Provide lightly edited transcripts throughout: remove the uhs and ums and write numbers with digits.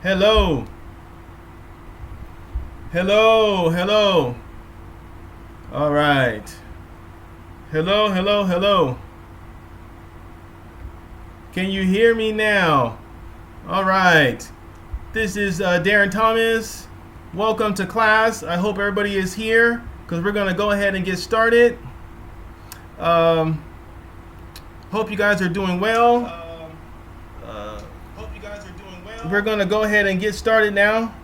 Hello. Hello. Hello. All right. Hello. Hello. Hello. Can you hear me now? All right. This is Darren Thomas. Welcome to class. I hope everybody is here because we're going to go ahead and get started. Um, hope you guys are doing well. We're going to go ahead and get started now.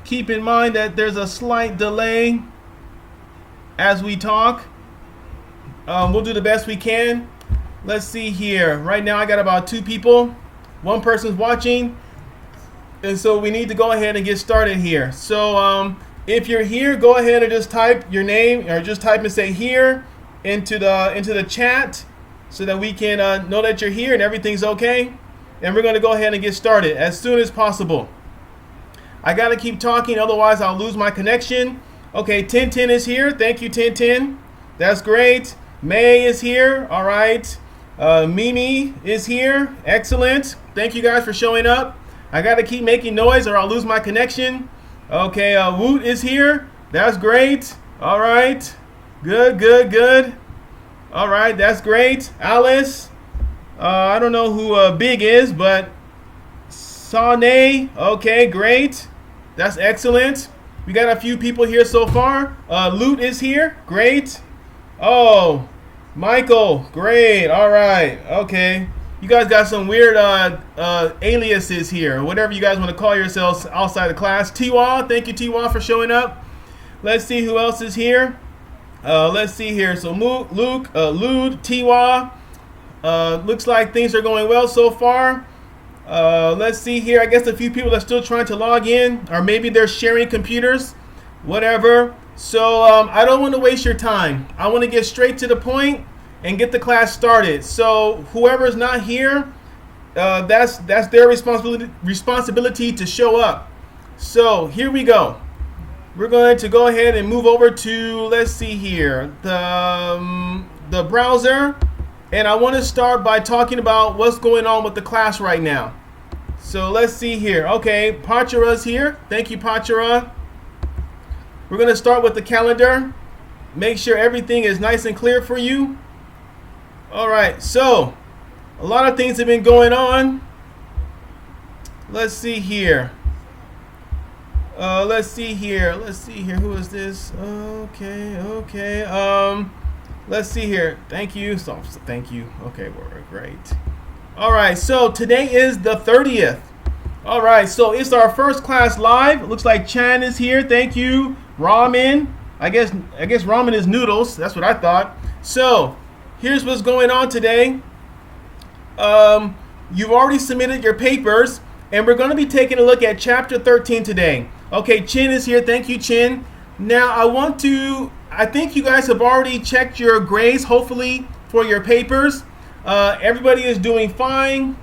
Keep in mind that there's a slight delay as we talk. We'll do the best we can. Let's see here. Right now I got about 2 people. 1 person's watching. And so we need to go ahead and get started here. So if you're here, go ahead and just type your name or just type and say here into the chat so that we can know that you're here and everything's okay. And we're going to go ahead and get started as soon as possible. I got to keep talking, otherwise I'll lose my connection. Okay, 1010 is here. Thank you, 1010. That's great. May is here. All right. Mimi is here. Excellent. Thank you guys for showing up. I got to keep making noise or I'll lose my connection. Okay, Woot is here. That's great. All right. Good, good, good. All right, that's great. Alice. I don't know who Big is, but Sane. Okay, great. That's excellent. We got a few people here so far. Loot is here. Great. Oh, Michael. Great. All right. Okay. You guys got some weird aliases here, whatever you guys want to call yourselves outside of class. Tiwa. Thank you, Tiwa, for showing up. Let's see who else is here. Let's see here. So Luke, Lude, Tiwa. Looks like things are going well so far. Let's see here. I guess a few people are still trying to log in, or maybe they're sharing computers, whatever. So I don't want to waste your time. I want to get straight to the point and get the class started. So whoever's not here, that's their responsibility to show up. So here we go. We're going to go ahead and move over to, let's see here, the browser. And I want to start by talking about what's going on with the class right now. So let's see here. Okay, Pachara's here. Thank you, Pachara. We're going to start with the calendar. Make sure everything is nice and clear for you. All right, so a lot of things have been going on. Let's see here. Let's see here. Who is this? Okay. Let's see here. Thank you. Thank you. Okay, we're great. All right, so today is the 30th. All right, so it's our first class live. It looks like Chan is here. Thank you. Ramen. I guess ramen is noodles. That's what I thought. So here's what's going on today. You've already submitted your papers, and we're going to be taking a look at chapter 13 today. Okay, Chin is here. Thank you, Chin. Now I think you guys have already checked your grades, hopefully, for your papers. Everybody is doing fine.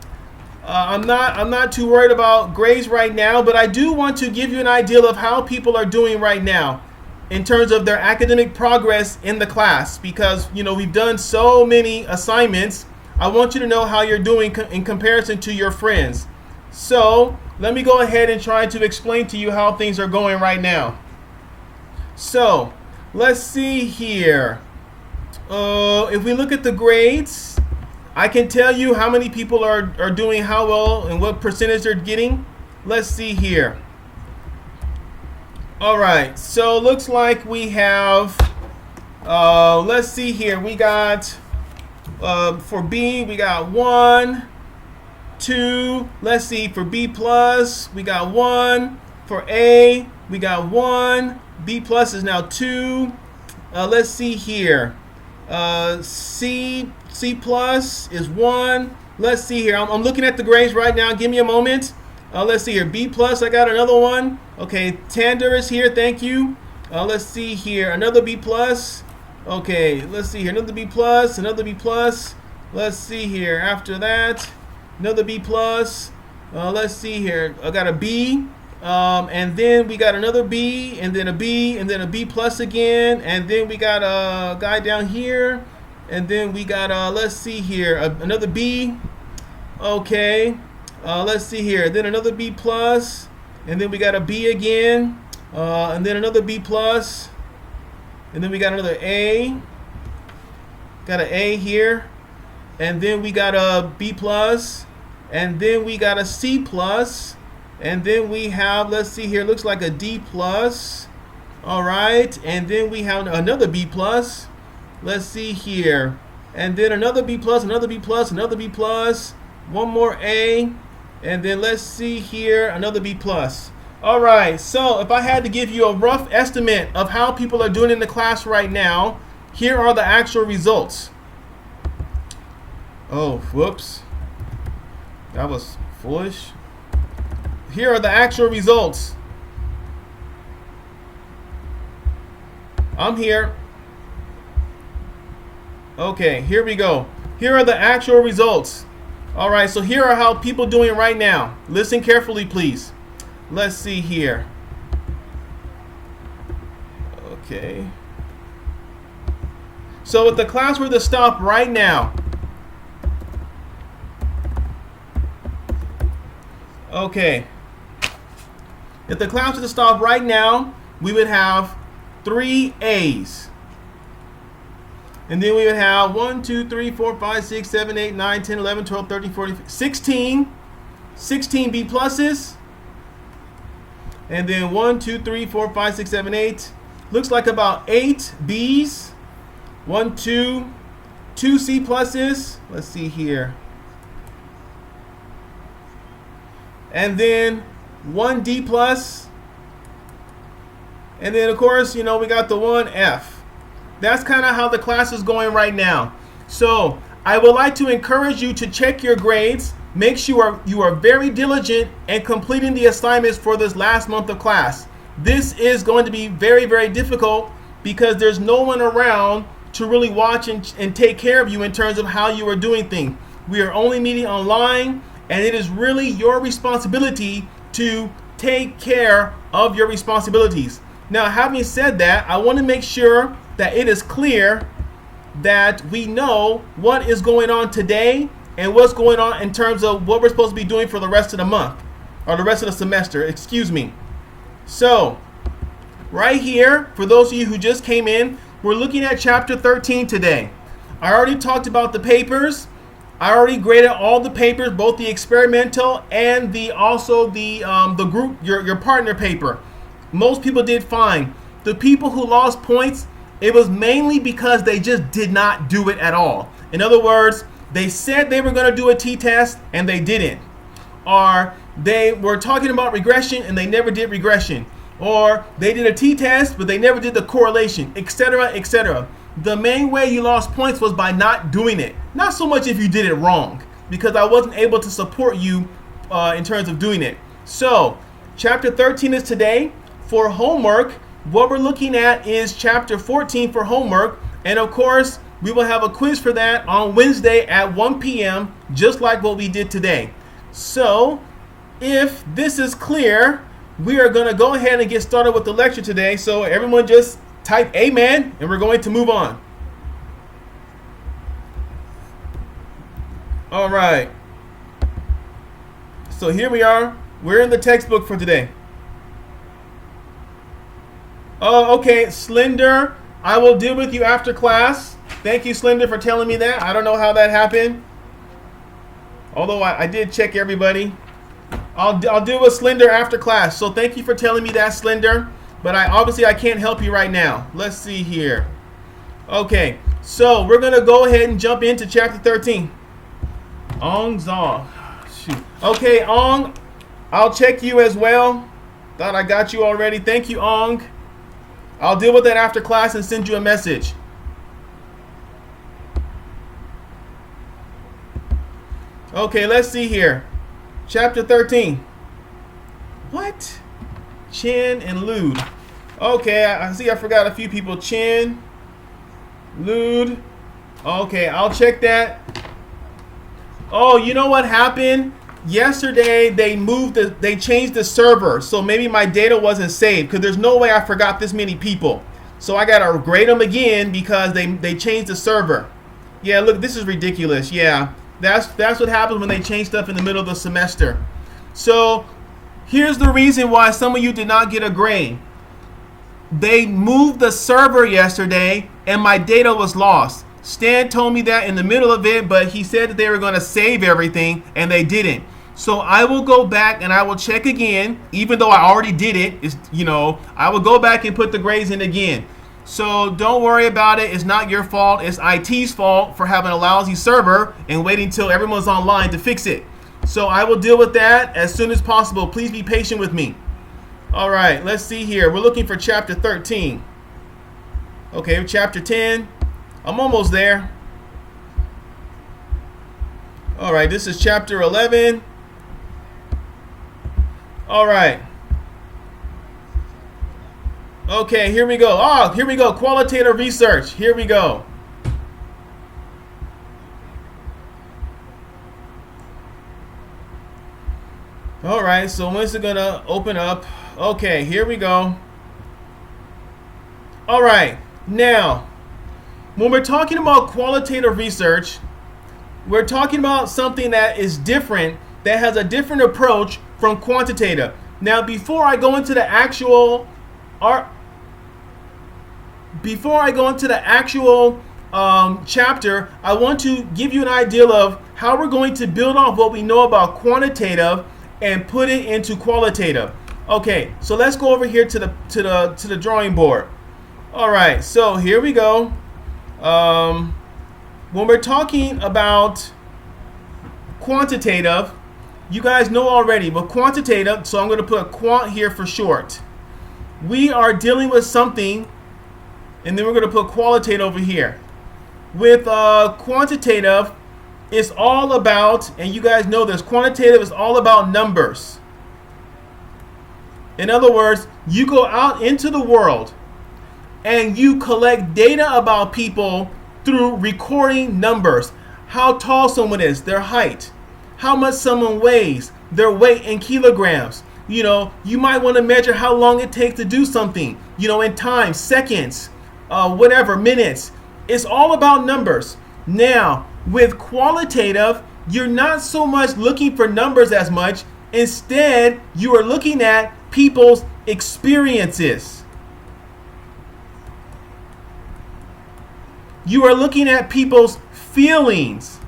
I'm not too worried about grades right now, but I do want to give you an idea of how people are doing right now in terms of their academic progress in the class, because we've done so many assignments. I want you to know how you're doing in comparison to your friends. So let me go ahead and try to explain to you how things are going right now. So let's see here. If we look at the grades, I can tell you how many people are doing how well and what percentage they're getting. Let's see here. All right, so looks like we have, let's see here. We got, for B, we got 1, 2. Let's see, for B plus, we got 1. For A, we got 1. B plus is now 2. Let's see here. C plus is 1. Let's see here. I'm looking at the grades right now. Give me a moment. Let's see here. B plus, I got another one. Okay, Tander is here. Thank you. Let's see here. Another B plus. Okay, let's see here. Another B plus. Another B plus. Let's see here. After that, another B plus. Let's see here. I got a B. And then we got another B, and then a B, and then a B plus again, and then we got a guy down here, and then we got let's see here, another B, Okay. Let's see here. Then another B plus, and then we got a B again, and then another B plus, and then we got another A. Got an A here, and then we got a B plus, and then we got a C plus, and then we have, let's see here, looks like a D plus. All right, and then we have another B plus. Let's see here, and then another B plus, another B plus, another B plus, one more A, and then let's see here, another B plus. All right, so if I had to give you a rough estimate of how people are doing in the class right now, here are the actual results. Oh, whoops. That was foolish. Here are the actual results. I'm here. Okay, here we go. Here are the actual results. All right, so here are how people doing right now. Listen carefully, please. Let's see here. Okay. So if the class were to stop right now. Okay. If the class were to stop right now, we would have 3 A's. And then we would have 1, 2, 3, 4, 5, 6, 7, 8, 9, 10, 11, 12, 13, 14, 16 B pluses. And then 1, 2, 3, 4, 5, 6, 7, 8. Looks like about 8 B's. 1, 2 C pluses. Let's see here. And then 1 D plus. And then, of course, we got the 1 F. That's kind of how the class is going right now. So I would like to encourage you to check your grades. Make sure you are very diligent in completing the assignments for this last month of class. This is going to be very, very difficult because there's no one around to really watch and take care of you in terms of how you are doing things. We are only meeting online, and it is really your responsibility to take care of your responsibilities. Now, having said that, I want to make sure that it is clear that we know what is going on today and what's going on in terms of what we're supposed to be doing for the rest of the month, or the rest of the semester, excuse me. So, right here, for those of you who just came in, we're looking at chapter 13 today. I already talked about the papers. I already graded all the papers, both the experimental and the group, your partner paper. Most people did fine. The people who lost points, it was mainly because they just did not do it at all. In other words, they said they were going to do a t-test and they didn't. Or they were talking about regression and they never did regression. Or they did a t-test but they never did the correlation, etc., etc. The main way you lost points was by not doing it. Not so much if you did it wrong, because I wasn't able to support you in terms of doing it. So, chapter 13 is today. For homework, what we're looking at is chapter 14 for homework. And of course, we will have a quiz for that on Wednesday at 1 p.m., just like what we did today. So, if this is clear, we are going to go ahead and get started with the lecture today. So everyone just type amen, and we're going to move on. All right. So here we are. We're in the textbook for today. Oh, okay, Slender, I will deal with you after class. Thank you, Slender, for telling me that. I don't know how that happened. Although I did check everybody. I'll deal with Slender after class. So thank you for telling me that, Slender. But I can't help you right now. Let's see here. Okay, so we're going to go ahead and jump into chapter 13. Ong Zong. Shoot. Okay, Ong, I'll check you as well. Thought I got you already. Thank you, Ong. I'll deal with that after class and send you a message. Okay, let's see here. Chapter 13. What? Chin and Lude. Okay, I see I forgot a few people. Chin, Lude. Okay, I'll check that. Oh, you know what happened? Yesterday they changed the server, so maybe my data wasn't saved, because there's no way I forgot this many people. So I gotta grade them again because they changed the server. Yeah, look, this is ridiculous. Yeah, That's what happens when they change stuff in the middle of the semester. So here's the reason why some of you did not get a grade. They moved the server yesterday and my data was lost. Stan told me that in the middle of it, but he said that they were going to save everything and they didn't. So I will go back and I will check again, even though I already did it. I will go back and put the grades in again. So don't worry about it. It's not your fault. It's IT's fault for having a lousy server and waiting till everyone's online to fix it. So I will deal with that as soon as possible. Please be patient with me. All right, let's see here. We're looking for chapter 13. Okay, chapter 10. I'm almost there. All right, this is chapter 11. All right. Okay, here we go. Oh, here we go. Qualitative research. Here we go. All right, so when's it gonna open up? Okay, here we go. All right, now, when we're talking about qualitative research, we're talking about something that is different, that has a different approach from quantitative. Now, before I go into the actual chapter, I want to give you an idea of how we're going to build off what we know about quantitative and put it into qualitative. Okay, so let's go over here to the drawing board. All right, so here we go. When we're talking about quantitative, you guys know already, but quantitative, so I'm going to put quant here for short. We are dealing with something, and then we're going to put qualitative over here. With quantitative, it's all about, and you guys know this, quantitative is all about numbers. In other words, you go out into the world and you collect data about people through recording numbers. How tall someone is, their height, how much someone weighs, their weight in kilograms. You might want to measure how long it takes to do something, in time, seconds, whatever, minutes. It's all about numbers. Now, with qualitative, you're not so much looking for numbers as much. Instead, you are looking at people's experiences. You are looking at people's feelings.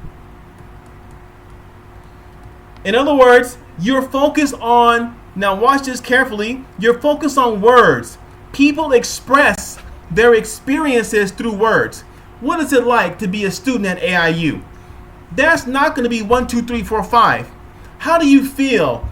In other words, you're focused on, now watch this carefully, you're focused on words. People express their experiences through words. What is it like to be a student at AIU? That's not going to be 1, 2, 3, 4, 5. How do you feel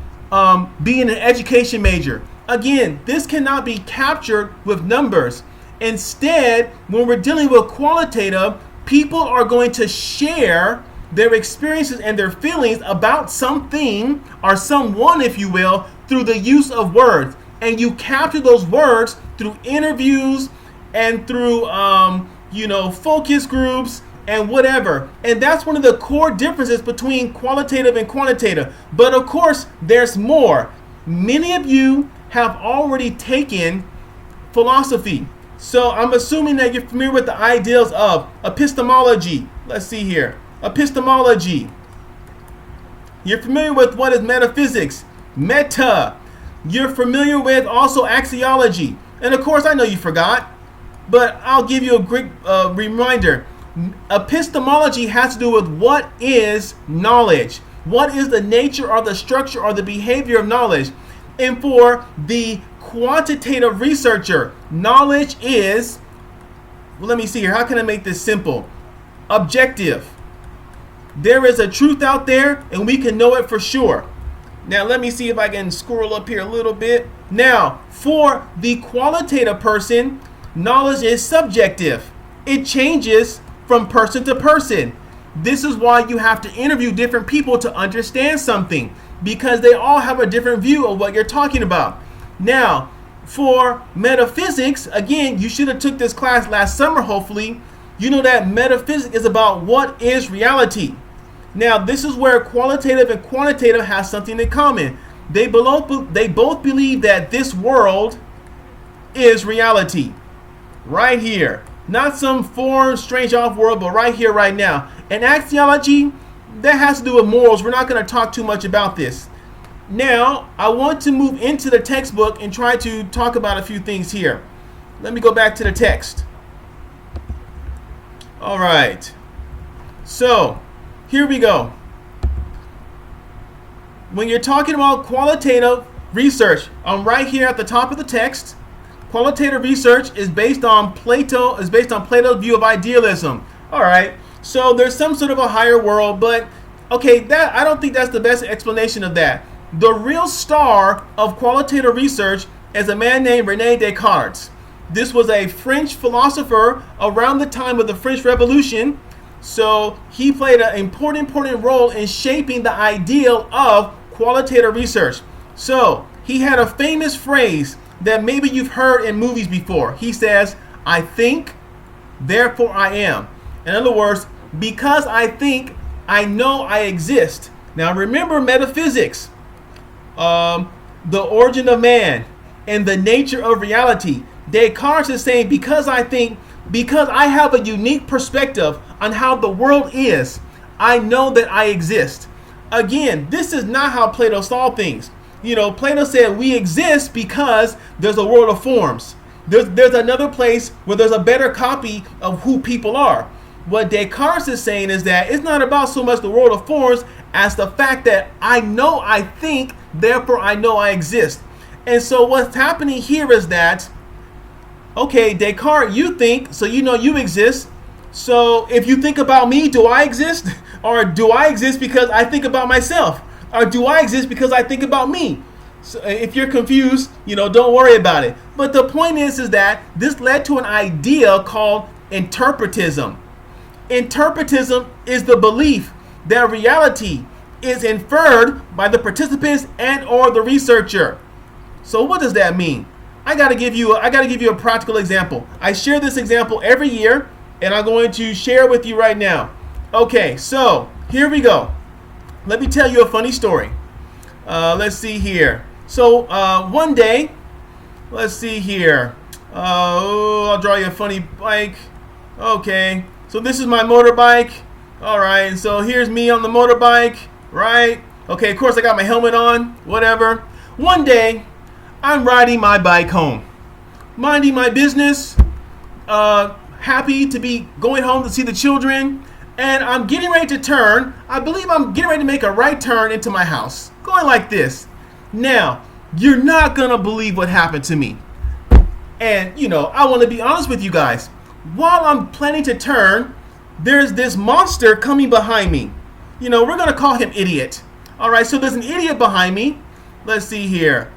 being an education major? Again, this cannot be captured with numbers. Instead, when we're dealing with qualitative, people are going to share their experiences and their feelings about something or someone, if you will, through the use of words. And you capture those words through interviews and through, focus groups and whatever. And that's one of the core differences between qualitative and quantitative. But of course, there's more. Many of you have already taken philosophy. So I'm assuming that you're familiar with the ideas of epistemology. Let's see here. Epistemology. You're familiar with what is metaphysics. Meta. You're familiar with also axiology. And of course, I know you forgot, but I'll give you a quick reminder. Epistemology has to do with what is knowledge. What is the nature or the structure or the behavior of knowledge? And for the quantitative researcher, knowledge is, well, let me see here. How can I make this simple? Objective. There is a truth out there and we can know it for sure. Now, let me see if I can scroll up here a little bit. Now, for the qualitative person, knowledge is subjective. It changes from person to person. This is why you have to interview different people to understand something, because they all have a different view of what you're talking about. Now, for metaphysics, again, you should have took this class last summer, hopefully. You know that metaphysics is about what is reality. Now, this is where qualitative and quantitative have something in common. They both believe that this world is reality. Right here. Not some foreign, strange off world, but right here, right now. And axiology, that has to do with morals. We're not going to talk too much about this. Now, I want to move into the textbook and try to talk about a few things here. Let me go back to the text. All right. So, here we go. When you're talking about qualitative research, I'm right here at the top of the text. Qualitative research is based on Plato's view of idealism. All right. So there's some sort of a higher world, but okay, that I don't think that's the best explanation of that. The real star of qualitative research is a man named René Descartes. This was a French philosopher around the time of the French Revolution. So he played an important role in shaping the ideal of qualitative research. So he had a famous phrase that maybe you've heard in movies before. He says, "I think, therefore I am." In other words, because I think, I know I exist. Now remember metaphysics, the origin of man, and the nature of reality. Descartes is saying, because I think, because I have a unique perspective on how the world is, I know that I exist. Again, this is not how Plato saw things. You know, Plato said we exist because there's a world of forms. There's another place where there's a better copy of who people are. What Descartes is saying is that it's not about so much the world of forms as the fact that I know I think, therefore I know I exist. And so what's happening here is that, okay, Descartes, you think, so you know you exist. So if you think about me, do I exist? Or do I exist because I think about myself? Or do I exist because I think about me? So if you're confused, you know, don't worry about it. But the point is that this led to an idea called interpretism. Interpretism is the belief that reality is inferred by the participants and or the researcher. So what does that mean? I gotta give you a practical example. I share this example every year, and I'm going to share with you right now. Okay, so here we go. Let me tell you a funny story. Let's see here. So one day, let's see here. I'll draw you a funny bike. Okay, so this is my motorbike. All right, so here's me on the motorbike, right? Okay, of course I got my helmet on, whatever. One day, I'm riding my bike home, minding my business, happy to be going home to see the children, and I'm getting ready to turn. I believe I'm getting ready to make a right turn into my house, going like this. Now, you're not gonna believe what happened to me. And, you know, I want to be honest with you guys. While I'm planning to turn, there's this monster coming behind me. You know, we're gonna call him Idiot. All right, so there's an idiot behind me. Let's see here.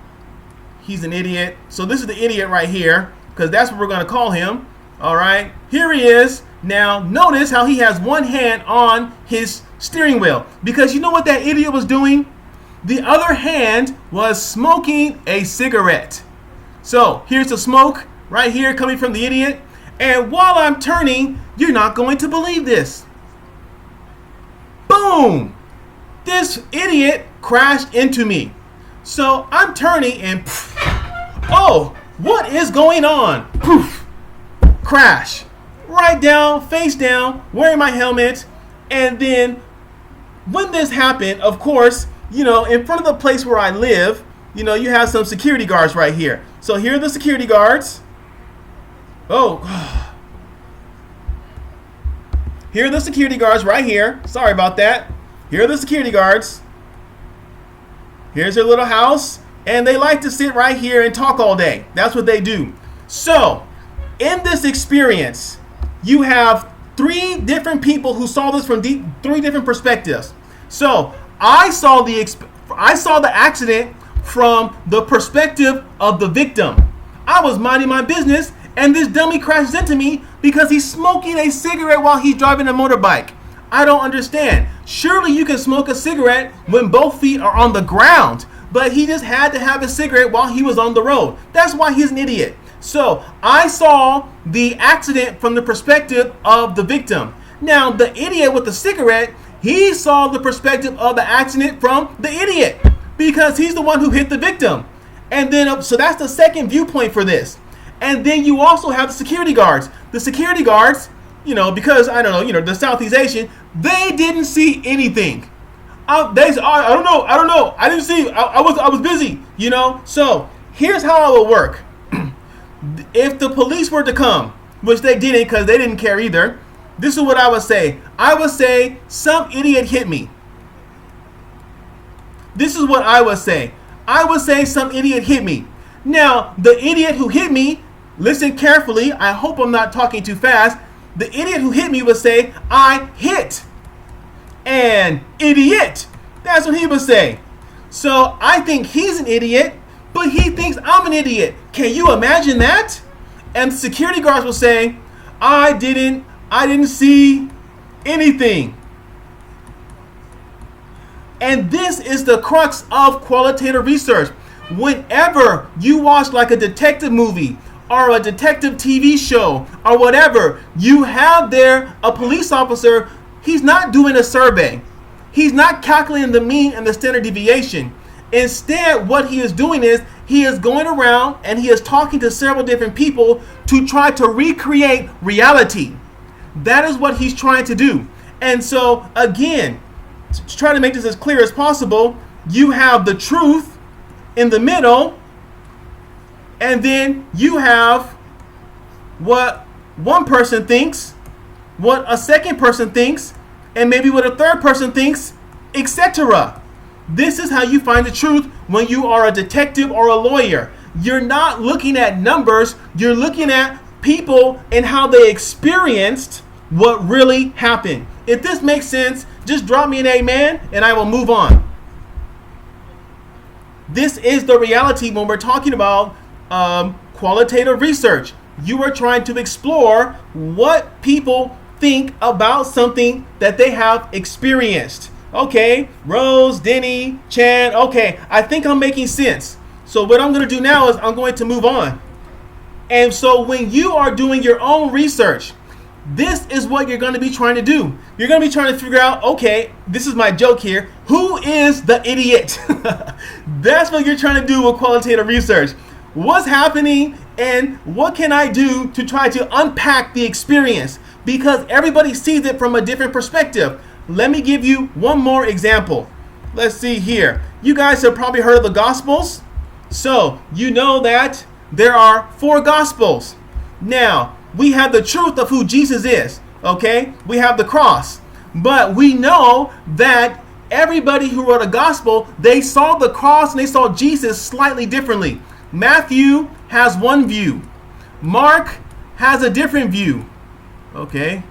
He's an idiot. So this is the idiot right here, because that's what we're going to call him. All right. Here he is. Now, notice how he has one hand on his steering wheel, because you know what that idiot was doing? The other hand was smoking a cigarette. So here's the smoke right here coming from the idiot. And while I'm turning, you're not going to believe this. Boom! This idiot crashed into me. So I'm turning and oh, what is going on? Poof, crash, right down, face down, wearing my helmet. And then when this happened, of course, you know, in front of the place where I live, you know, you have some security guards right here. So here are the security guards. Oh, here are the security guards right here. Sorry about that. Here are the security guards. Here's their little house, and they like to sit right here and talk all day. That's what they do. So, in this experience, you have three different people who saw this from three different perspectives. So, I saw the accident from the perspective of the victim. I was minding my business, and this dummy crashes into me because he's smoking a cigarette while he's driving a motorbike. I don't understand. Surely you can smoke a cigarette when both feet are on the ground, but he just had to have a cigarette while he was on the road. That's why he's an idiot. So I saw the accident from the perspective of the victim. Now the idiot with the cigarette, he saw the perspective of the accident from the idiot because he's the one who hit the victim. And then, so that's the second viewpoint for this. And then you also have the security guards. The security guards, you know, because I don't know, you know, the Southeast Asian, They didn't see anything. They said, I don't know. I didn't see. I was busy. So here's how it would work. If the police were to come, which they didn't because they didn't care either, this is what I would say. I would say some idiot hit me. This is what I would say. I would say some idiot hit me. Now, the idiot who hit me, listen carefully. I hope I'm not talking too fast. The idiot who hit me would say, I hit an idiot. That's what he would say. So I think he's an idiot, but he thinks I'm an idiot. Can you imagine that? And security guards will say, I didn't see anything. And this is the crux of qualitative research. Whenever you watch like a detective movie or a detective TV show or whatever, you have there a police officer. He's not doing a survey. He's not calculating the mean and the standard deviation. Instead, what he is doing is he is going around and he is talking to several different people to try to recreate reality. That is what he's trying to do. And so, again, to try to make this as clear as possible, you have the truth in the middle, and then you have what one person thinks, what a second person thinks, and maybe what a third person thinks, etc. This is how you find the truth when you are a detective or a lawyer. You're not looking at numbers, you're looking at people and how they experienced what really happened. If this makes sense, just drop me an amen and I will move on. This is the reality when we're talking about qualitative research. You are trying to explore what people think about something that they have experienced. Okay, Rose, Denny, Chan. Okay, I think I'm making sense. So what I'm going to do now is I'm going to move on. And so when you are doing your own research, this is what you're going to be trying to do. You're going to be trying to figure out, okay, this is my joke here. Who is the idiot? That's what you're trying to do with qualitative research. What's happening and what can I do to try to unpack the experience? Because everybody sees it from a different perspective. Let me give you one more example. Let's see here. You guys have probably heard of the Gospels. So you know that there are 4 Gospels. Now, we have the truth of who Jesus is, okay? We have the cross. But we know that everybody who wrote a gospel, they saw the cross and they saw Jesus slightly differently. Matthew has one view. Mark has a different view, okay?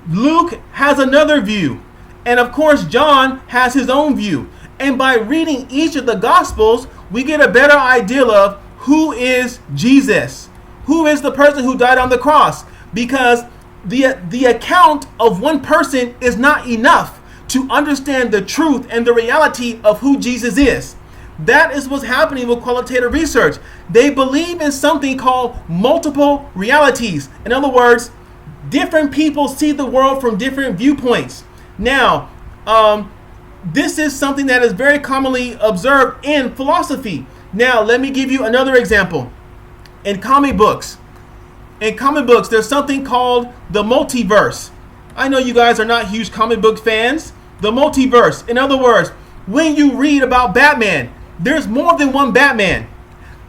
Luke has another view. And of course, John has his own view. And by reading each of the gospels, we get a better idea of who is Jesus. Who is the person who died on the cross? Because the account of one person is not enough to understand the truth and the reality of who Jesus is. That is what's happening with qualitative research. They believe in something called multiple realities. In other words, different people see the world from different viewpoints. Now, this is something that is very commonly observed in philosophy. Now, let me give you another example. In comic books, there's something called the multiverse. I know you guys are not huge comic book fans. The multiverse. In other words, when you read about Batman, there's more than one Batman.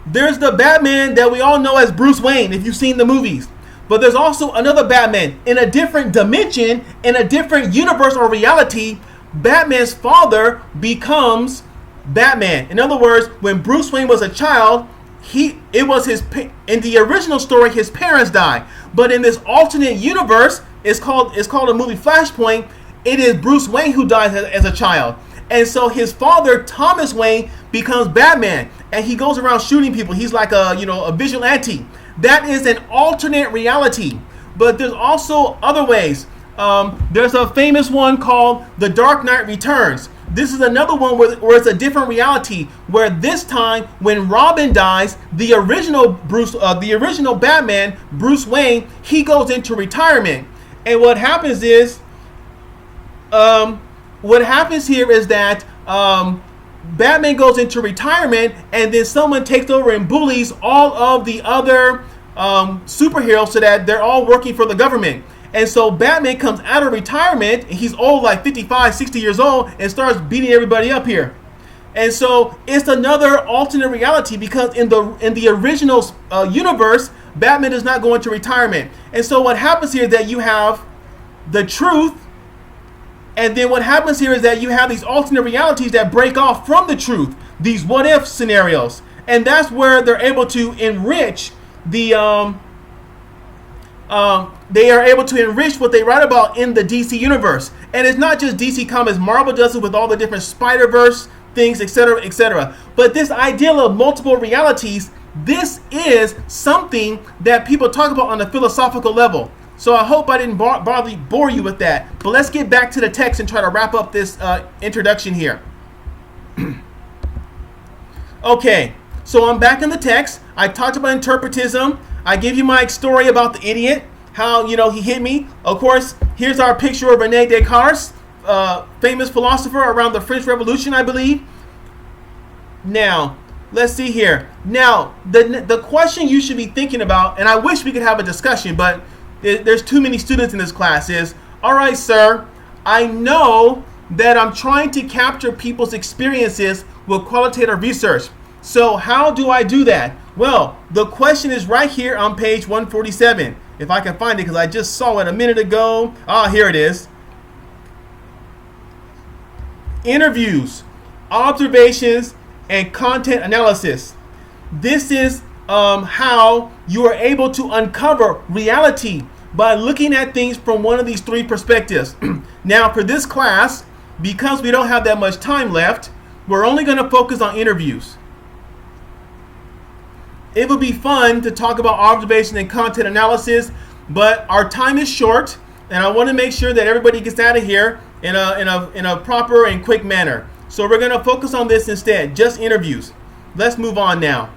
There's the Batman that we all know as Bruce Wayne, if you've seen the movies. But there's also another Batman in a different dimension, in a different universe or reality. Batman's father becomes Batman. In other words, when Bruce Wayne was a child, in the original story, his parents died. But in this alternate universe, it's called a movie Flashpoint. It is Bruce Wayne who dies as a child. And so his father, Thomas Wayne, becomes Batman. And he goes around shooting people. He's like a vigilante. That is an alternate reality. But there's also other ways. There's a famous one called The Dark Knight Returns. This is another one where it's a different reality, where this time when Robin dies, the original Batman, Bruce Wayne, he goes into retirement. And what happens here is that Batman goes into retirement, and then someone takes over and bullies all of the other superheroes so that they're all working for the government. And so Batman comes out of retirement, and he's old, like 55, 60 years old, and starts beating everybody up here. And so it's another alternate reality, because in the original universe, Batman does not go into retirement. And so what happens here is that you have the truth, and then what happens here is that you have these alternate realities that break off from the truth, these what if scenarios. And that's where they're able to enrich the they are able to enrich what they write about in the DC universe. And it's not just DC Comics. Marvel does it with all the different Spider-Verse things, etc., etc. But this idea of multiple realities, this is something that people talk about on a philosophical level. So I hope I didn't bore you with that. But let's get back to the text and try to wrap up this introduction here. Okay, so I'm back in the text. I talked about interpretism. I gave you my story about the idiot, how, he hit me. Of course, here's our picture of Rene Descartes, famous philosopher around the French Revolution, I believe. Now, let's see here. Now, the question you should be thinking about, and I wish we could have a discussion, but there's too many students in this class, is, all right, sir, I know that I'm trying to capture people's experiences with qualitative research. So how do I do that? Well, the question is right here on page 147. If I can find it, because I just saw it a minute ago. Here it is. Interviews, observations, and content analysis. This is how you are able to uncover reality by looking at things from one of these three perspectives. Now, for this class, because we don't have that much time left, we're only going to focus on interviews. It would be fun to talk about observation and content analysis, but our time is short, and I want to make sure that everybody gets out of here in a proper and quick manner. So we're going to focus on this instead, just interviews. Let's move on now.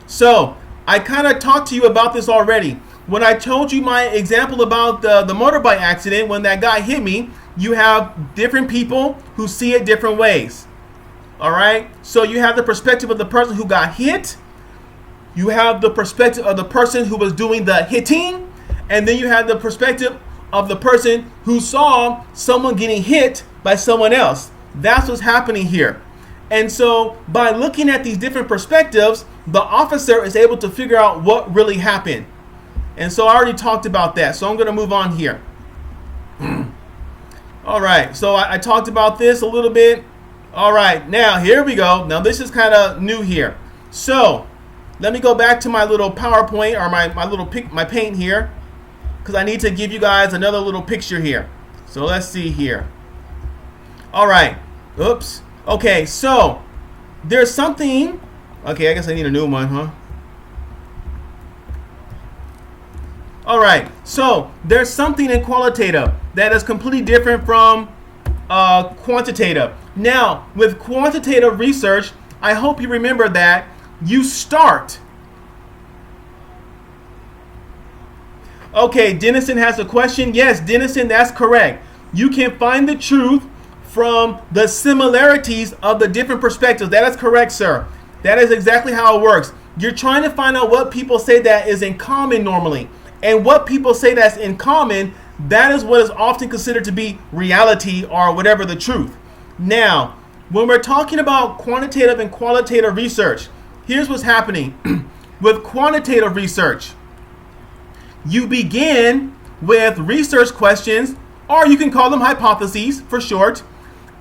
So I kind of talked to you about this already. When I told you my example about the motorbike accident, when that guy hit me, you have different people who see it different ways. All right, so you have the perspective of the person who got hit, you have the perspective of the person who was doing the hitting, and then you have the perspective of the person who saw someone getting hit by someone else. That's what's happening here. And so by looking at these different perspectives, the officer is able to figure out what really happened. And so I already talked about that, so I'm going to move on here. All right, so I talked about this a little bit. All right, now here we go. Now this is kind of new here. So let me go back to my little PowerPoint, or my paint here, because I need to give you guys another little picture here. So let's see here. All right. Oops. Okay, so there's something. Okay, I guess I need a new one, huh? All right. So there's something in qualitative that is completely different from quantitative. Now, with quantitative research, I hope you remember that you start. Okay, Denison has a question. Yes, Denison, that's correct. You can find the truth from the similarities of the different perspectives. That is correct, sir. That is exactly how it works. You're trying to find out what people say that is in common normally. And what people say that's in common, that is what is often considered to be reality, or whatever the truth. Now, when we're talking about quantitative and qualitative research, here's what's happening. With quantitative research, you begin with research questions, or you can call them hypotheses for short,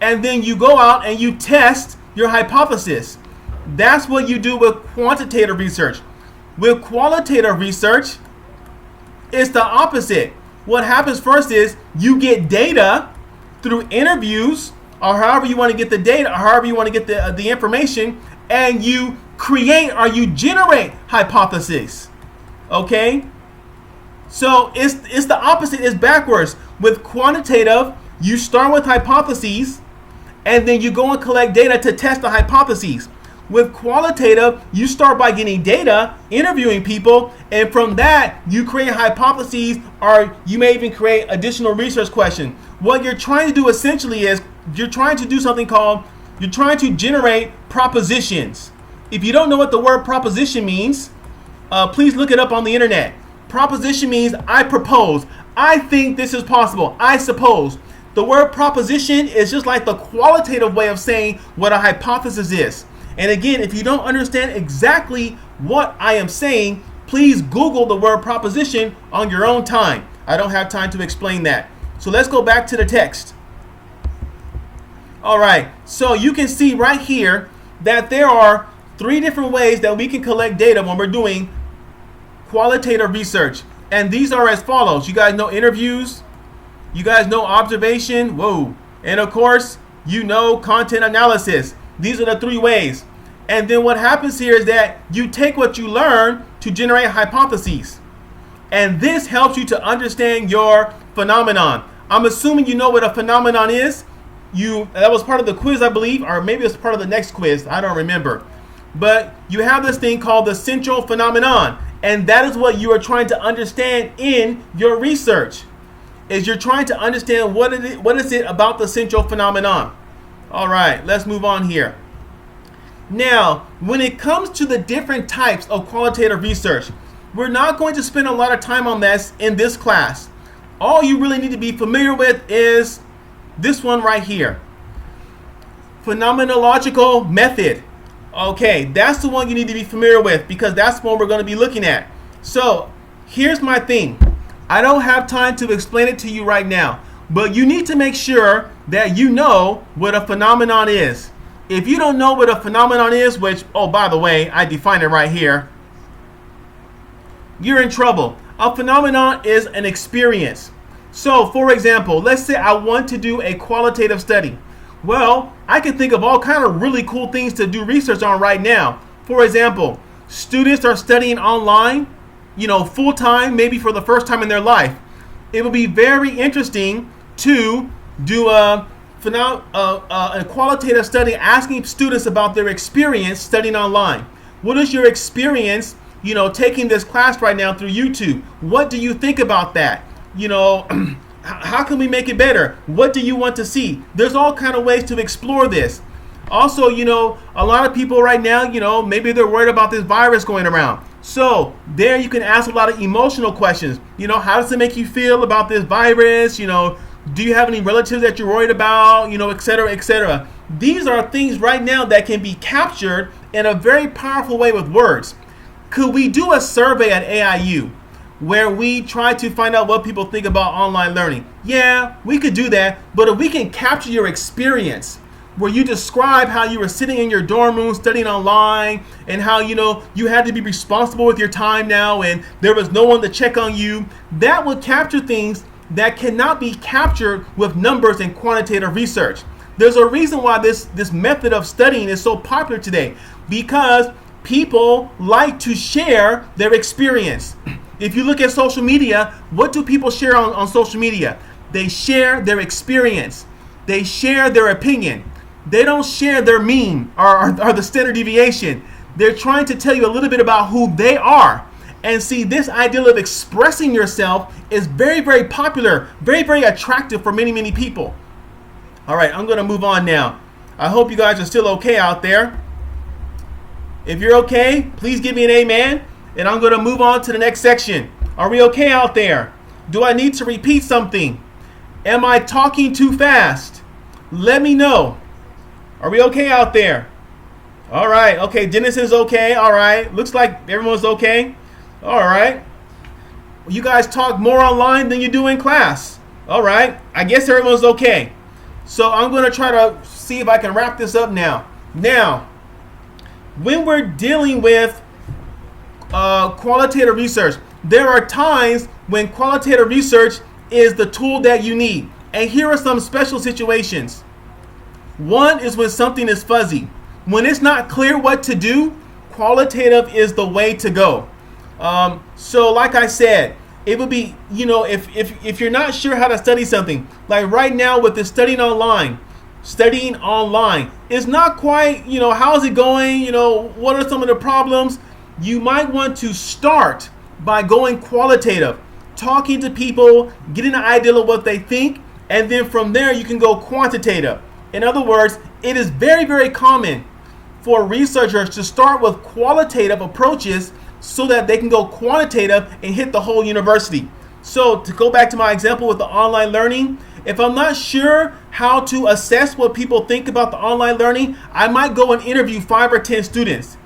and then you go out and you test your hypothesis. That's what you do with quantitative research. With qualitative research, it's the opposite. What happens first is you get data through interviews, or however you want to get the data, or however you want to get the information, and you create or you generate hypotheses. Okay? So it's the opposite, it's backwards. With quantitative, you start with hypotheses, and then you go and collect data to test the hypotheses. With qualitative, you start by getting data, interviewing people, and from that, you create hypotheses, or you may even create additional research questions. What you're trying to do essentially is, you're trying to do something called, you're trying to generate propositions. If you don't know what the word proposition means, please look it up on the internet. Proposition means I propose. I think this is possible. I suppose. The word proposition is just like the qualitative way of saying what a hypothesis is. And again, if you don't understand exactly what I am saying, please Google the word proposition on your own time. I don't have time to explain that. So let's go back to the text. All right, so you can see right here that there are 3 different ways that we can collect data when we're doing qualitative research. And these are as follows. You guys know interviews. You guys know observation. Whoa. And of course, you know content analysis. These are the 3 ways. And then what happens here is that you take what you learn to generate hypotheses. And this helps you to understand your phenomenon. I'm assuming you know what a phenomenon is. That was part of the quiz, I believe, or maybe it's part of the next quiz. I don't remember. But you have this thing called the central phenomenon. And that is what you are trying to understand in your research. Is you're trying to understand what is it about the central phenomenon. All right, let's move on here. Now, when it comes to the different types of qualitative research, we're not going to spend a lot of time on this in this class. All you really need to be familiar with is this one right here. Phenomenological method. Okay, that's the one you need to be familiar with because that's what we're going to be looking at. So, here's my thing. I don't have time to explain it to you right now, but you need to make sure that you know what a phenomenon is. If you don't know what a phenomenon is, which, oh, by the way, I define it right here, you're in trouble. A phenomenon is an experience. So, for example, let's say I want to do a qualitative study. Well, I can think of all kind of really cool things to do research on right now. For example, students are studying online, full time, maybe for the first time in their life. It would be very interesting to do a qualitative study asking students about their experience studying online. What is your experience, taking this class right now through YouTube? What do you think about that? How can we make it better? What do you want to see? There's all kind of ways to explore this. Also, a lot of people right now, maybe they're worried about this virus going around. So there you can ask a lot of emotional questions. How does it make you feel about this virus? Do you have any relatives that you're worried about? Et cetera, et cetera. These are things right now that can be captured in a very powerful way with words. Could we do a survey at AIU where we try to find out what people think about online learning? Yeah, we could do that. But if we can capture your experience, where you describe how you were sitting in your dorm room studying online and how, you had to be responsible with your time now and there was no one to check on you, that would capture things that cannot be captured with numbers and quantitative research. There's a reason why this method of studying is so popular today, because people like to share their experience. If you look at social media, what do people share on social media? They share their experience. They share their opinion. They don't share their mean or the standard deviation. They're trying to tell you a little bit about who they are. And see, this idea of expressing yourself is very, very popular, very, very attractive for many, many people. All right, I'm going to move on now. I hope you guys are still okay out there. If you're okay, please give me an amen. And I'm going to move on to the next section. Are we okay out there? Do I need to repeat something? Am I talking too fast? Let me know. Are we okay out there? All right. Okay, Dennis is okay. All right. Looks like everyone's okay. All right. You guys talk more online than you do in class. All right. I guess everyone's okay. So I'm going to try to see if I can wrap this up now. Now, when we're dealing with qualitative research, there are times when qualitative research is the tool that you need. And here are some special situations. One is when something is fuzzy. When it's not clear what to do, qualitative is the way to go. So like I said, it would be, if you're not sure how to study something, like right now with the studying online, it's not quite, how is it going? What are some of the problems? You might want to start by going qualitative, talking to people, getting an idea of what they think, and then from there you can go quantitative. In other words, it is very, very common for researchers to start with qualitative approaches so that they can go quantitative and hit the whole university. So to go back to my example with the online learning, if I'm not sure how to assess what people think about the online learning, I might go and interview 5 or 10 students,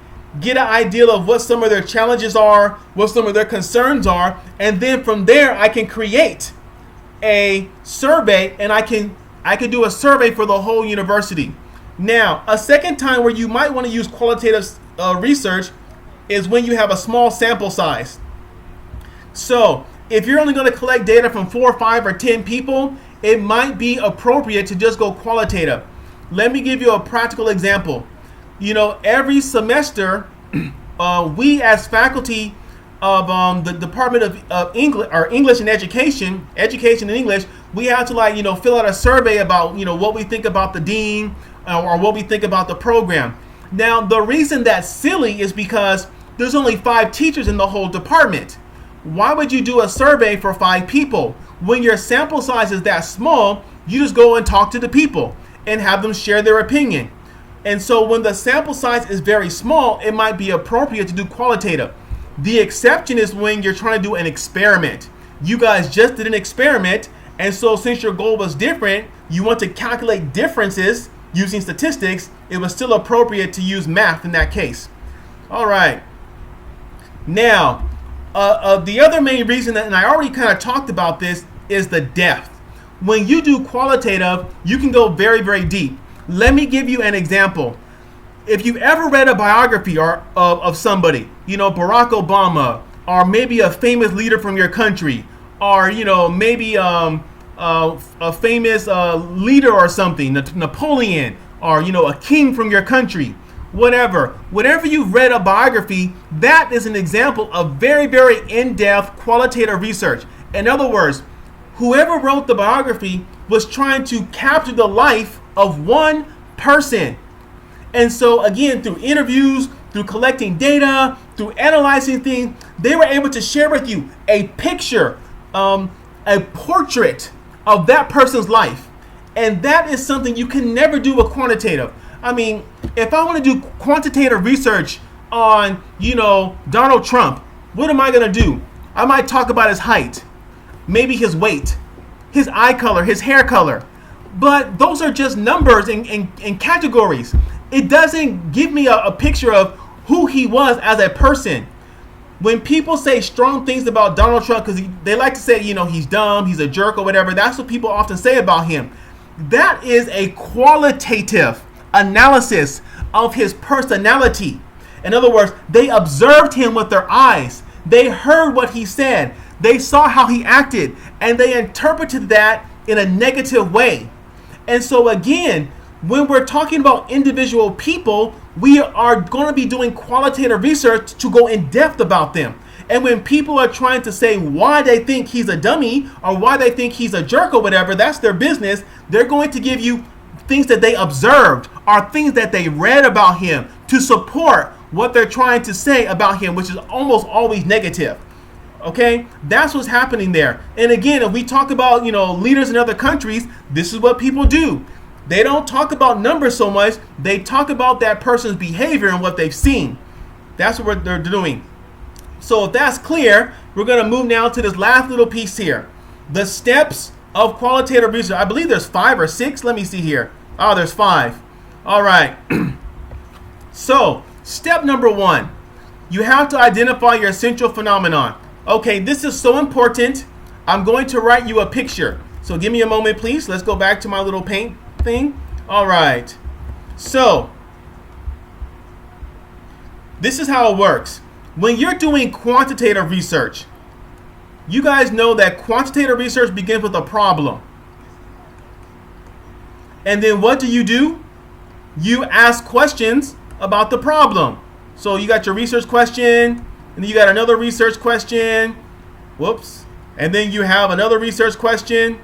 get an idea of what some of their challenges are, what some of their concerns are, and then from there I can create a survey, and I can do a survey for the whole university. Now, a second time where you might want to use qualitative research is when you have a small sample size. So if you're only going to collect data from 4, 5, or 10 people, it might be appropriate to just go qualitative. Let me give you a practical example. Every semester, we as faculty of the Department of English, or English and Education and English, we have to fill out a survey about what we think about the dean or what we think about the program. Now, the reason that's silly is because there's only 5 teachers in the whole department. Why would you do a survey for 5 people? When your sample size is that small, you just go and talk to the people and have them share their opinion. And so when the sample size is very small, it might be appropriate to do qualitative. The exception is when you're trying to do an experiment. You guys just did an experiment, and so since your goal was different, you want to calculate differences using statistics, it was still appropriate to use math in that case. All right. Now, the other main reason, and I already kind of talked about this, is the depth. When you do qualitative, you can go very, very deep. Let me give you an example. If you've ever read a biography of somebody, Barack Obama, or maybe a famous leader from your country, or maybe a famous leader or something, Napoleon, or a king from your country, whatever you've read a biography, that is an example of very, very in-depth qualitative research. In other words, whoever wrote the biography was trying to capture the life of one person. And so again, through interviews, through collecting data, through analyzing things, they were able to share with you a picture, a portrait of that person's life. And that is something you can never do with quantitative. I mean, if I want to do quantitative research on, Donald Trump, what am I going to do? I might talk about his height, maybe his weight, his eye color, his hair color. But those are just numbers and categories. It doesn't give me a picture of who he was as a person. When people say strong things about Donald Trump, because they like to say, he's dumb, he's a jerk or whatever, that's what people often say about him. That is a qualitative analysis of his personality. In other words, they observed him with their eyes. They heard what he said. They saw how he acted, and they interpreted that in a negative way. And so again, when we're talking about individual people, we are going to be doing qualitative research to go in depth about them. And when people are trying to say why they think he's a dummy or why they think he's a jerk or whatever, that's their business. They're going to give you things that they observed or things that they read about him to support what they're trying to say about him, which is almost always negative. Okay, that's what's happening there. And again, if we talk about, leaders in other countries, this is what people do. They don't talk about numbers so much. They talk about that person's behavior and what they've seen. That's what they're doing. So if that's clear, we're going to move now to this last little piece here. The steps of qualitative research. I believe there's 5 or 6. Let me see here. Oh, there's 5. All right. So step number 1, you have to identify your central phenomenon. Okay, this is so important. I'm going to write you a picture. So give me a moment, please. Let's go back to my little paint thing. All right. So this is how it works. When you're doing quantitative research, you guys know that quantitative research begins with a problem. And then what do? You ask questions about the problem. So you got your research question, and then you got another research question. Whoops. And then you have another research question.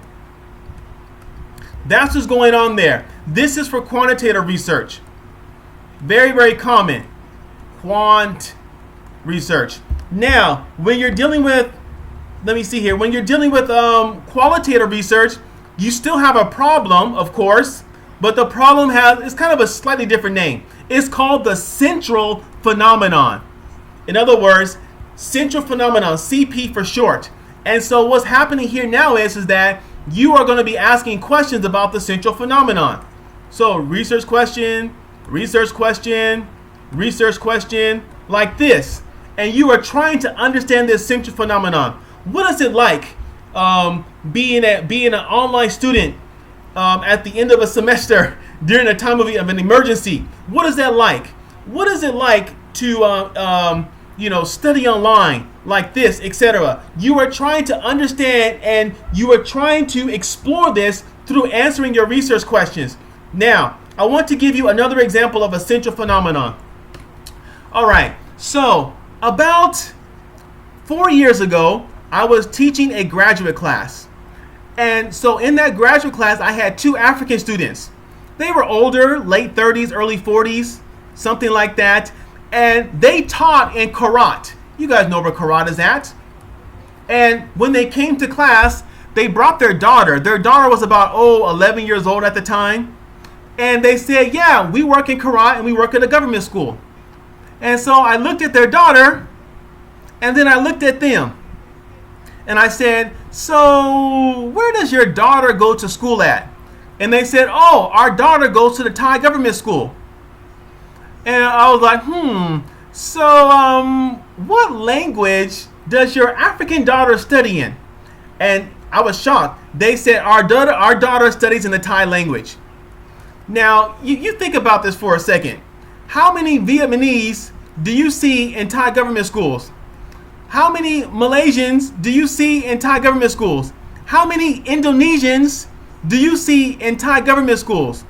That's what's going on there. This is for quantitative research. Very, very common. Quant research. Now, when you're dealing with, let me see here, when you're dealing with qualitative research, you still have a problem, of course, but the problem is kind of a slightly different name. It's called the central phenomenon. In other words, central phenomenon, CP for short. And so what's happening here now is that you are going to be asking questions about the central phenomenon. So research question, research question, research question, like this. And you are trying to understand this central phenomenon. What is it like being an online student at the end of a semester during a time of an emergency? What is that like? What is it like to study online like this, etc.? You are trying to understand and you are trying to explore this through answering your research questions. Now, I want to give you another example of a central phenomenon. All right, so about 4 years ago, I was teaching a graduate class. And so in that graduate class, I had 2 African students. They were older, late 30s, early 40s, something like that. And they taught in Karat. You guys know where Karat is at. And when they came to class, they brought their daughter. Their daughter was about, 11 years old at the time. And they said, yeah, we work in Karat and we work at a government school. And so I looked at their daughter and then I looked at them. And I said, so where does your daughter go to school at? And they said, our daughter goes to the Thai government school. And I was like, so what language does your African daughter study in? And I was shocked. They said, our daughter studies in the Thai language. Now, you think about this for a second. How many Vietnamese do you see in Thai government schools? How many Malaysians do you see in Thai government schools? How many Indonesians do you see in Thai government schools?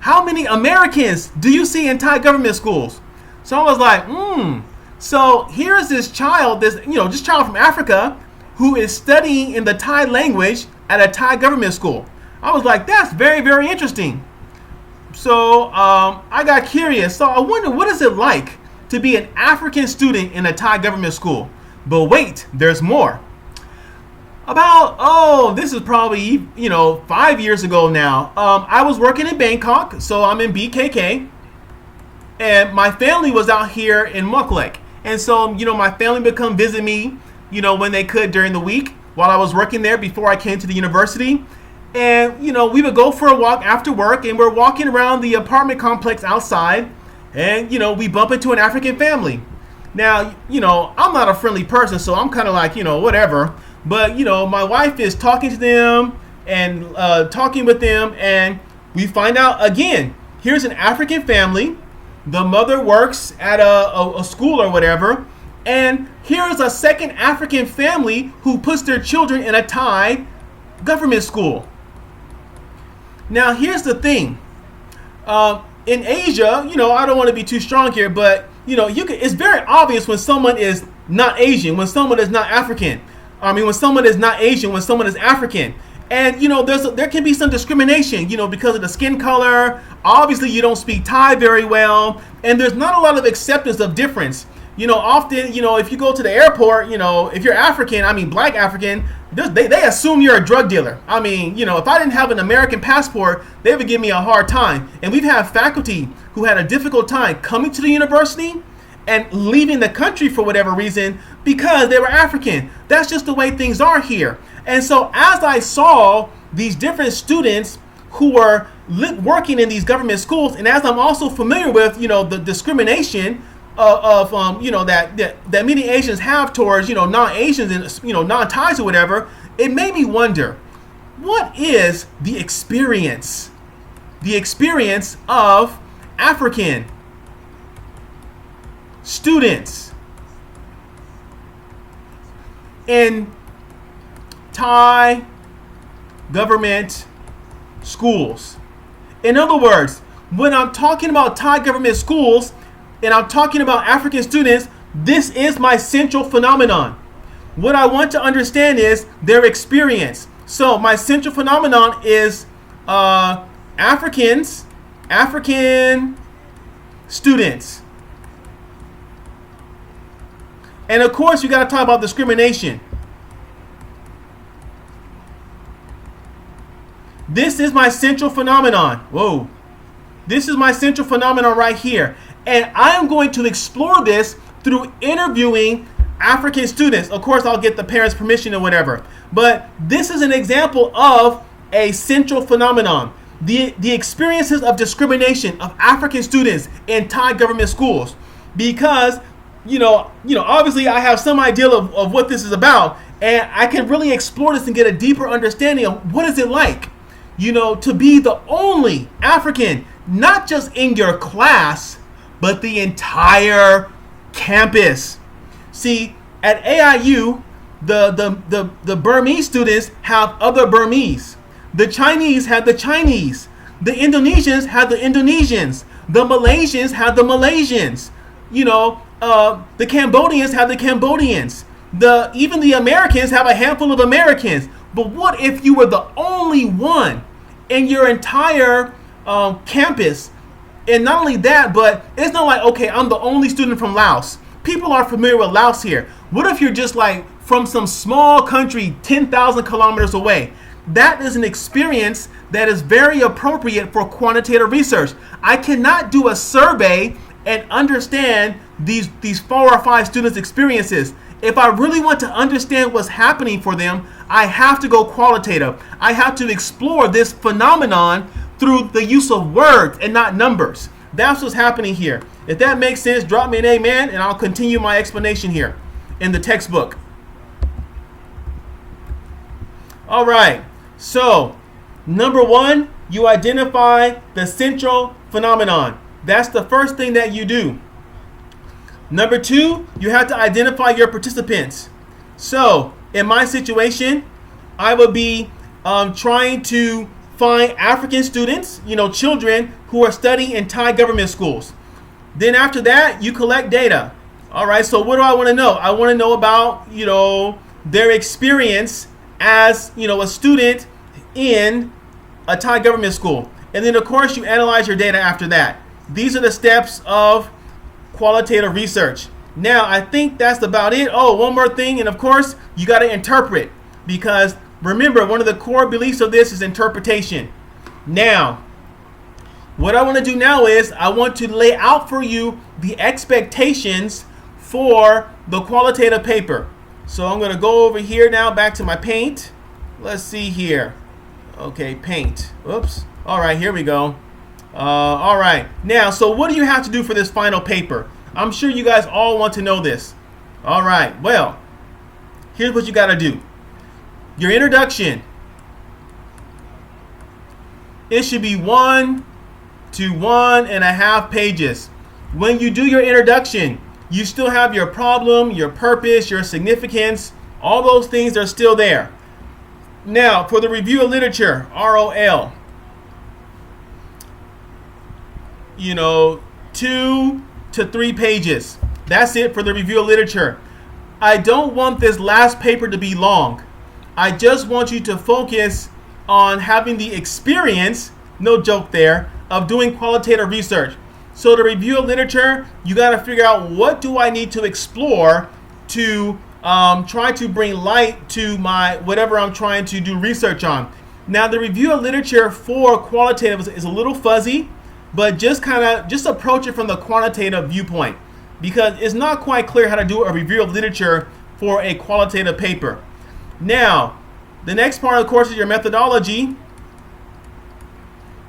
How many Americans do you see in Thai government schools? So I was like, So here's this child, this child from Africa who is studying in the Thai language at a Thai government school. I was like, that's very, very interesting. So I got curious. So I wonder, what is it like to be an African student in a Thai government school? But wait, there's more. About, this is probably, 5 years ago now. I was working in Bangkok, so I'm in BKK. And my family was out here in Muklek. And so, my family would come visit me, when they could during the week while I was working there before I came to the university. And, we would go for a walk after work and we're walking around the apartment complex outside. And, we bump into an African family. Now, I'm not a friendly person, so I'm kind of like, whatever. But, my wife is talking to them and talking with them. And we find out, again, here's an African family. The mother works at a school or whatever. And here's a second African family who puts their children in a Thai government school. Now, here's the thing. In Asia, I don't want to be too strong here, but, it's very obvious when someone is not Asian, when someone is not African. When someone is not Asian, when someone is African. And, there can be some discrimination, because of the skin color. Obviously, you don't speak Thai very well. And there's not a lot of acceptance of difference. Often, if you go to the airport, if you're African, black African, they assume you're a drug dealer. If I didn't have an American passport, they would give me a hard time. And we've had faculty who had a difficult time coming to the university and leaving the country for whatever reason because they were African. That's just the way things are here. And so as I saw these different students who were working in these government schools, and as I'm also familiar with, the discrimination of that many Asians have towards, non-Asians and, non-Thais or whatever, it made me wonder, what is the experience of African students in Thai government schools? In other words, when I'm talking about Thai government schools and I'm talking about African students, this is my central phenomenon. What I want to understand is their experience. So my central phenomenon is African students. And of course, you got to talk about discrimination. This is my central phenomenon. Whoa. This is my central phenomenon right here. And I am going to explore this through interviewing African students. Of course, I'll get the parents' permission or whatever. But this is an example of a central phenomenon. The experiences of discrimination of African students in Thai government schools. Because, obviously I have some idea of what this is about. And I can really explore this and get a deeper understanding of what is it like, to be the only African, not just in your class, but the entire campus. See, at AIU, the Burmese students have other Burmese. The Chinese have the Chinese. The Indonesians have the Indonesians. The Malaysians have the Malaysians. The Cambodians have the Cambodians. Even the Americans have a handful of Americans. But what if you were the only one in your entire campus? And not only that, but it's not like, okay, I'm the only student from Laos. People are familiar with Laos here. What if you're just like from some small country 10,000 kilometers away? That is an experience that is very appropriate for quantitative research. I cannot do a survey and understand these 4 or 5 students' experiences. If I really want to understand what's happening for them, I have to go qualitative. I have to explore this phenomenon through the use of words and not numbers. That's what's happening here. If that makes sense, drop me an amen, and I'll continue my explanation here in the textbook. All right. So, number 1, you identify the central phenomenon. That's the first thing that you do. Number 2, you have to identify your participants. So, in my situation, I would be trying to find African students, children who are studying in Thai government schools. Then after that, you collect data. All right, so what do I want to know? I want to know about, their experience as, a student in a Thai government school. And then, of course, you analyze your data after that. These are the steps of qualitative research. Now, I think that's about it. Oh, one more thing. And of course, you got to interpret, because remember, one of the core beliefs of this is interpretation. Now, what I want to do now is I want to lay out for you the expectations for the qualitative paper. So I'm going to go over here now, back to my paint. Let's see here. Okay, paint. Oops. All right, here we go. All right. Now, so what do you have to do for this final paper? I'm sure you guys all want to know this. All right. Well, here's what you got to do. Your introduction. It should be 1 to 1.5 pages. When you do your introduction, you still have your problem, your purpose, your significance. All those things are still there. Now, for the review of literature, ROL, 2 to 3 pages. That's it for the review of literature. I don't want this last paper to be long. I just want you to focus on having the experience, no joke there, of doing qualitative research. So to review of literature, you got to figure out, what do I need to explore to try to bring light to my whatever I'm trying to do research on. Now, the review of literature for qualitative is a little fuzzy, but just approach it from the quantitative viewpoint, because it's not quite clear how to do a review of literature for a qualitative paper. Now, the next part of the course is your methodology.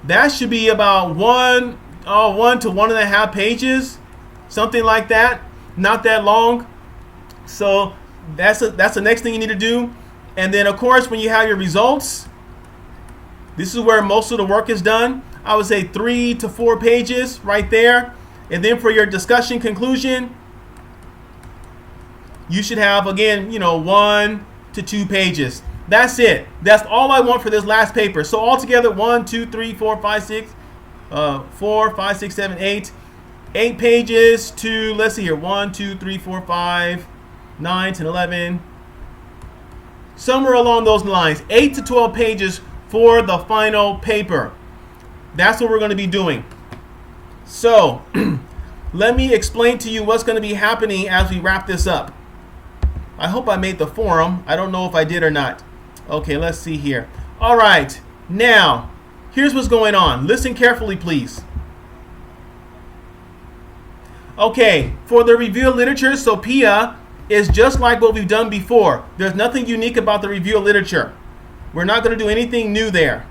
That should be about 1 to 1.5 pages, something like that. Not that long. So that's the next thing you need to do. And then, of course, when you have your results, this is where most of the work is done. I would say 3 to 4 pages right there. And then for your discussion conclusion, you should have, again, 1 to 2 pages. That's it. That's all I want for this last paper. So altogether, 1, 2, 3, 4, 5, 6, 4, 5, 6, 7, 8. 8 pages to, let's see here, 1, 2, 3, 4, 5, 9, 10, 11. Somewhere along those lines. 8 to 12 pages for the final paper. That's what we're going to be doing. So, let me explain to you what's going to be happening as we wrap this up. I hope I made the forum. I don't know if I did or not. Okay, let's see here. All right. Now, here's what's going on. Listen carefully, please. Okay, for the review of literature, Sophia is just like what we've done before. There's nothing unique about the review of literature. We're not going to do anything new there.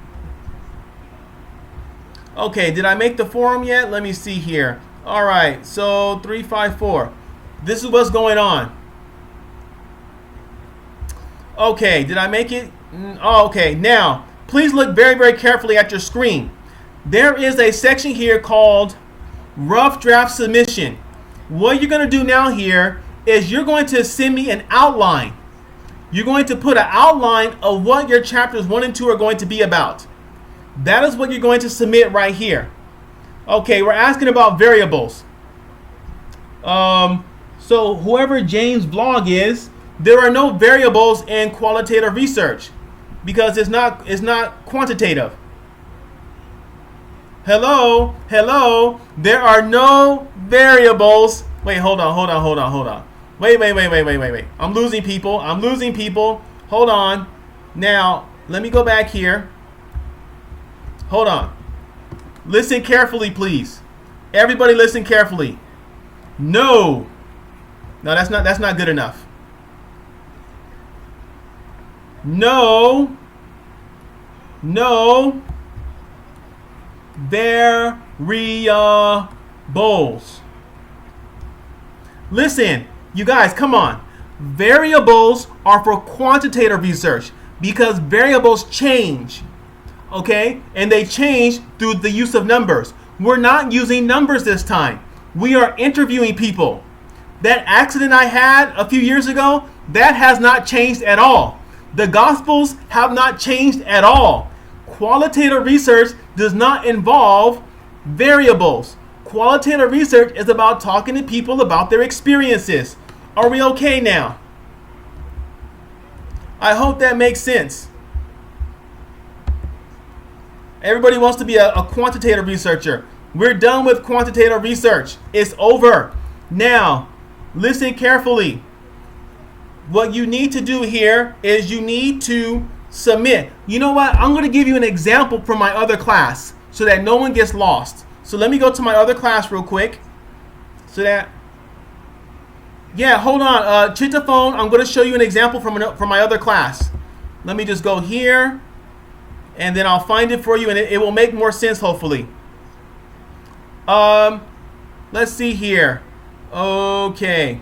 Okay, did I make the forum yet? Let me see here. All right, so 354. This is what's going on. Okay, did I make it? Oh, okay, now, please look very, very carefully at your screen. There is a section here called Rough Draft Submission. What you're going to do now here is you're going to send me an outline. You're going to put an outline of what your chapters 1 and 2 are going to be about. That is what you're going to submit right here. Okay, we're asking about variables. So whoever James' vlog is, there are no variables in qualitative research because it's not quantitative. Hello, there are no variables. Wait, hold on. Wait. I'm losing people. Hold on. Now, let me go back here. Hold on. Listen carefully, please. Everybody listen carefully. No, that's not good enough. No variables. Listen, you guys, come on. Variables are for quantitative research because variables change. Okay? And they change through the use of numbers. We're not using numbers this time. We are interviewing people. That accident I had a few years ago, that has not changed at all. The Gospels have not changed at all. Qualitative research does not involve variables. Qualitative research is about talking to people about their experiences. Are we okay now? I hope that makes sense. Everybody wants to be a quantitative researcher. We're done with quantitative research. It's over. Now, listen carefully. What you need to do here is you need to submit. You know what? I'm going to give you an example from my other class so that no one gets lost. So let me go to my other class real quick. So that, yeah, hold on. Chitaphone, I'm going to show you an example from my other class. Let me just go here, and then I'll find it for you, and it will make more sense, hopefully. Let's see here. Okay.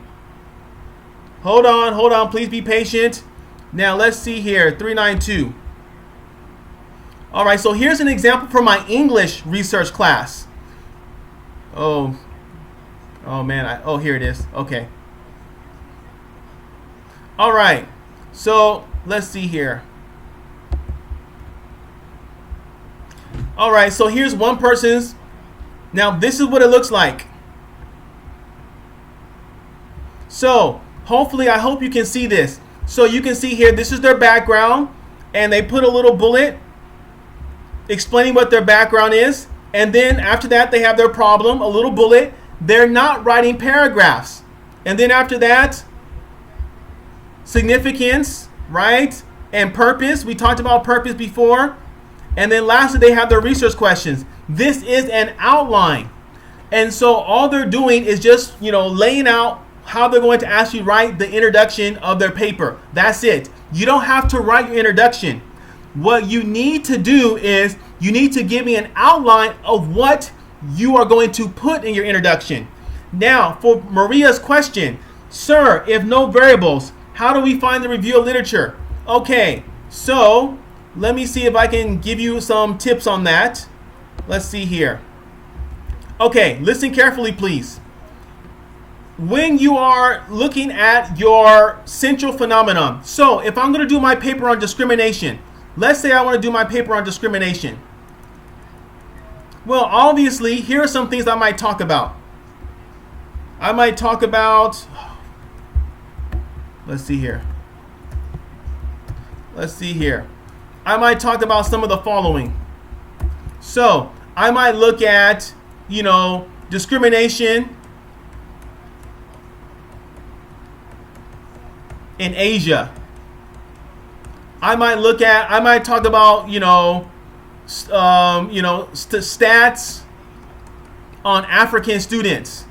Hold on. Please be patient. Now, let's see here. 392. All right, so here's an example from my English research class. Oh man. Here it is. Okay. All right. So, let's see here. All right, so here's one person's. Now, this is what it looks like. So, hopefully, I hope you can see this. So, you can see here, this is their background, and they put a little bullet explaining what their background is. And then after that, they have their problem, a little bullet. They're not writing paragraphs. And then after that, significance, right? And purpose. We talked about purpose before. And then lastly, they have their research questions. This is an outline. And so all they're doing is just, laying out how they're going to actually write the introduction of their paper. That's it. You don't have to write your introduction. What you need to do is you need to give me an outline of what you are going to put in your introduction. Now, for Maria's question, sir, if no variables, how do we find the review of literature? Okay, so let me see if I can give you some tips on that. Let's see here. Okay, listen carefully, please. When you are looking at your central phenomenon, so if I'm going to do my paper on discrimination, let's say I want to do my paper on discrimination. Well, obviously, here are some things I might talk about. I might talk about, let's see here. I might talk about some of the following. So, I might look at, discrimination in Asia. I might talk about, stats on African students.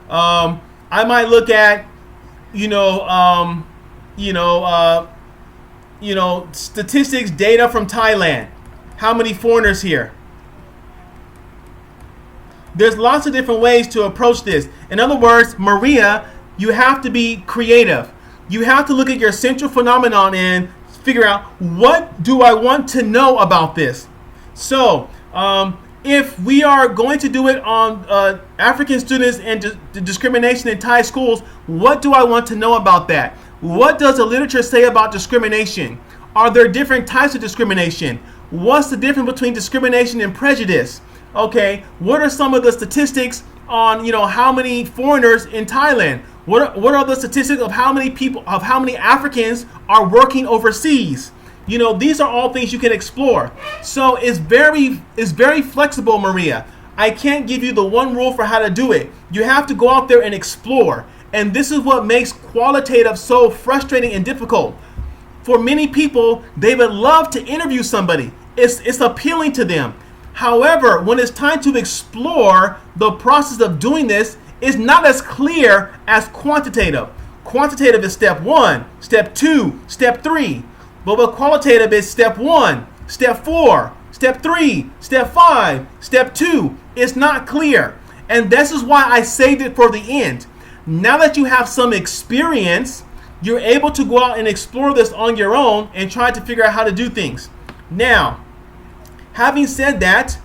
I might look at, you know, you know, statistics data from Thailand. How many foreigners here? There's lots of different ways to approach this. In other words, Maria, you have to be creative. You have to look at your central phenomenon and figure out, what do I want to know about this? So, if we are going to do it on African students and discrimination in Thai schools, what do I want to know about that? What does the literature say about discrimination? Are there different types of discrimination? What's the difference between discrimination and prejudice? Okay, what are some of the statistics on, how many foreigners in Thailand? What are the statistics of how many Africans are working overseas? These are all things you can explore. So it's very flexible, Maria. I can't give you the one rule for how to do it. You have to go out there and explore. And this is what makes qualitative so frustrating and difficult. For many people, they would love to interview somebody. It's appealing to them. However, when it's time to explore the process of doing this, it's not as clear as quantitative. Quantitative is step 1, step 2, step 3. But with qualitative, it's step 1, step 4, step 3, step 5, step 2. It's not clear. And this is why I saved it for the end. Now that you have some experience, you're able to go out and explore this on your own and try to figure out how to do things. Now, having said that,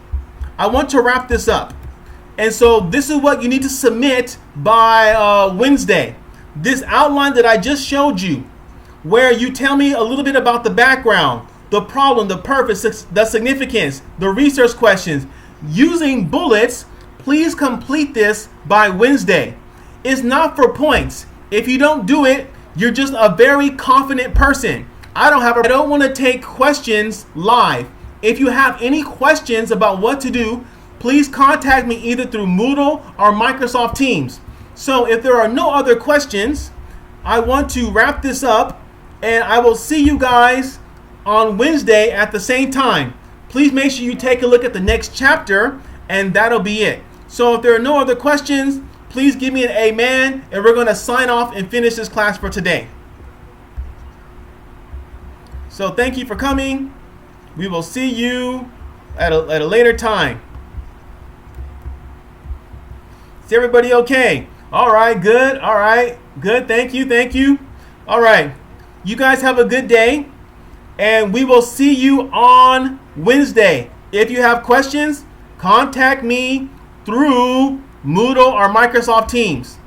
I want to wrap this up. And so this is what you need to submit by Wednesday. This outline that I just showed you, where you tell me a little bit about the background, the problem, the purpose, the significance, the research questions. Using bullets, please complete this by Wednesday. It's not for points. If you don't do it, you're just a very confident person. I don't want to take questions live. If you have any questions about what to do, please contact me either through Moodle or Microsoft Teams. So if there are no other questions, I want to wrap this up, and I will see you guys on Wednesday at the same time. Please make sure you take a look at the next chapter, and that'll be it. So if there are no other questions, please give me an amen, and we're going to sign off and finish this class for today. So thank you for coming. We will see you at a later time. Is everybody okay? All right, good. All right, good. Thank you. All right. You guys have a good day, and we will see you on Wednesday. If you have questions, contact me through Moodle or Microsoft Teams.